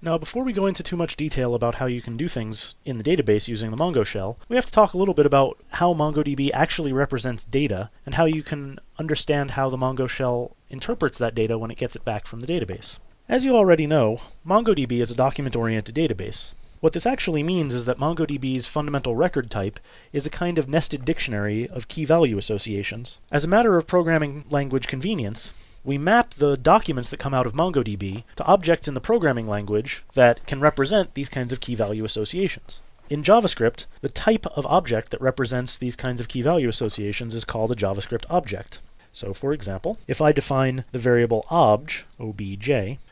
Now, before we go into too much detail about how you can do things in the database using the Mongo shell, we have to talk a little bit about how MongoDB actually represents data and how you can understand how the Mongo shell interprets that data when it gets it back from the database. As you already know, MongoDB is a document-oriented database. What this actually means is that MongoDB's fundamental record type is a kind of nested dictionary of key-value associations. As a matter of programming language convenience, we map the documents that come out of MongoDB to objects in the programming language that can represent these kinds of key-value associations. In JavaScript, the type of object that represents these kinds of key-value associations is called a JavaScript object. So, for example, if I define the variable obj, obj,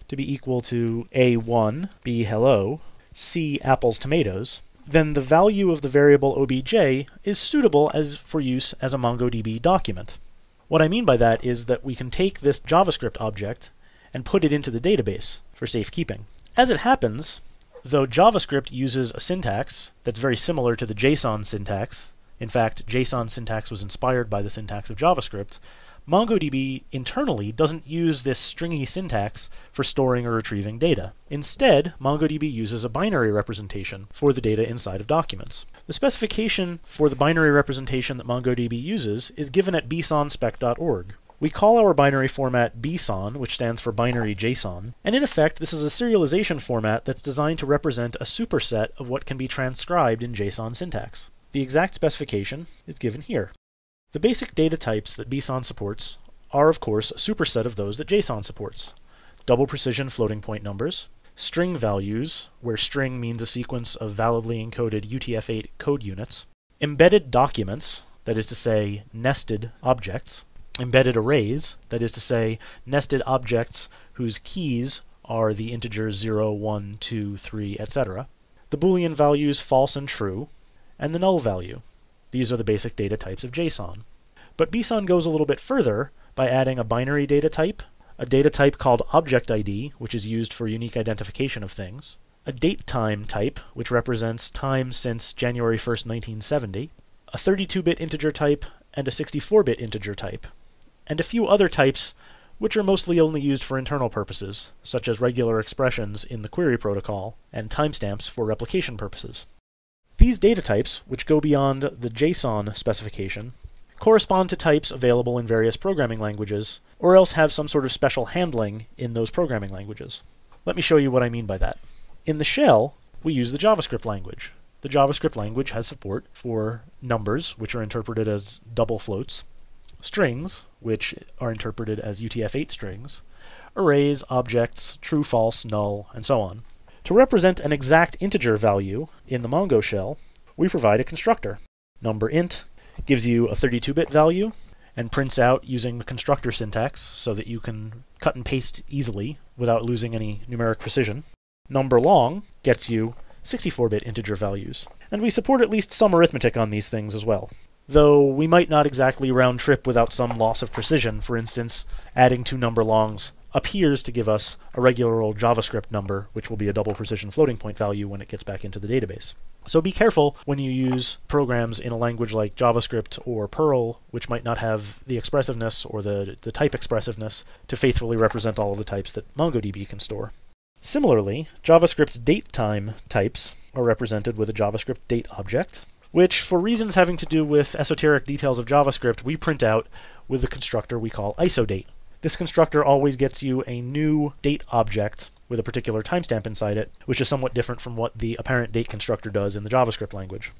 to be equal to A1, B hello, C apples tomatoes, then the value of the variable obj is suitable for use as a MongoDB document. What I mean by that is that we can take this JavaScript object and put it into the database for safekeeping. As it happens, though JavaScript uses a syntax that's very similar to the JSON syntax, in fact, JSON syntax was inspired by the syntax of JavaScript, MongoDB internally doesn't use this stringy syntax for storing or retrieving data. Instead, MongoDB uses a binary representation for the data inside of documents. The specification for the binary representation that MongoDB uses is given at bsonspec.org. We call our binary format BSON, which stands for binary JSON, and in effect this is a serialization format that's designed to represent a superset of what can be transcribed in JSON syntax. The exact specification is given here. The basic data types that BSON supports are, of course, a superset of those that JSON supports. Double precision floating point numbers, string values, where string means a sequence of validly encoded UTF-8 code units, embedded documents, that is to say, nested objects, embedded arrays, that is to say, nested objects whose keys are the integers 0, 1, 2, 3, etc., the Boolean values false and true, and the null value. These are the basic data types of JSON. But BSON goes a little bit further by adding a binary data type, a data type called object ID, which is used for unique identification of things, a datetime type, which represents time since January 1st, 1970, a 32-bit integer type, and a 64-bit integer type, and a few other types which are mostly only used for internal purposes, such as regular expressions in the query protocol and timestamps for replication purposes. These data types, which go beyond the JSON specification, correspond to types available in various programming languages, or else have some sort of special handling in those programming languages. Let me show you what I mean by that. In the shell, we use the JavaScript language. The JavaScript language has support for numbers, which are interpreted as double floats, strings, which are interpreted as UTF-8 strings, arrays, objects, true, false, null, and so on. To represent an exact integer value in the Mongo shell, we provide a constructor. NumberInt gives you a 32-bit value and prints out using the constructor syntax so that you can cut and paste easily without losing any numeric precision. NumberLong gets you 64-bit integer values, and we support at least some arithmetic on these things as well. Though we might not exactly round trip without some loss of precision. For instance, adding two NumberLongs appears to give us a regular old JavaScript number, which will be a double precision floating point value when it gets back into the database. So be careful when you use programs in a language like JavaScript or Perl, which might not have the expressiveness or the type expressiveness to faithfully represent all of the types that MongoDB can store. Similarly, JavaScript's datetime types are represented with a JavaScript date object, which, for reasons having to do with esoteric details of JavaScript, we print out with the constructor we call isodate. This constructor always gets you a new date object with a particular timestamp inside it, which is somewhat different from what the apparent date constructor does in the JavaScript language.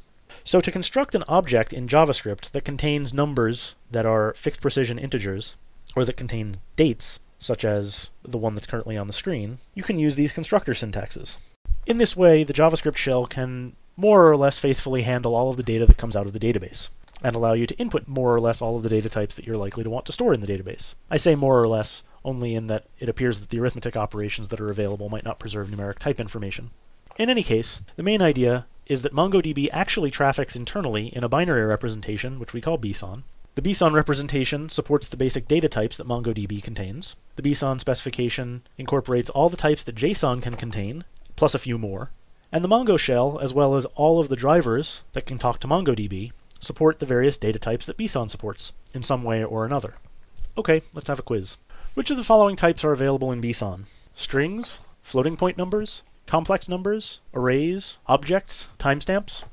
So to construct an object in JavaScript that contains numbers that are fixed precision integers, or that contain dates, such as the one that's currently on the screen, you can use these constructor syntaxes. In this way, the JavaScript shell can more or less faithfully handle all of the data that comes out of the database, and allow you to input more or less all of the data types that you're likely to want to store in the database. I say more or less only in that it appears that the arithmetic operations that are available might not preserve numeric type information. In any case, the main idea is that MongoDB actually traffics internally in a binary representation, which we call BSON. The BSON representation supports the basic data types that MongoDB contains. The BSON specification incorporates all the types that JSON can contain, plus a few more. And the Mongo shell, as well as all of the drivers that can talk to MongoDB, support the various data types that BSON supports, in some way or another. Okay, let's have a quiz. Which of the following types are available in BSON? Strings, floating point numbers, complex numbers, arrays, objects, timestamps.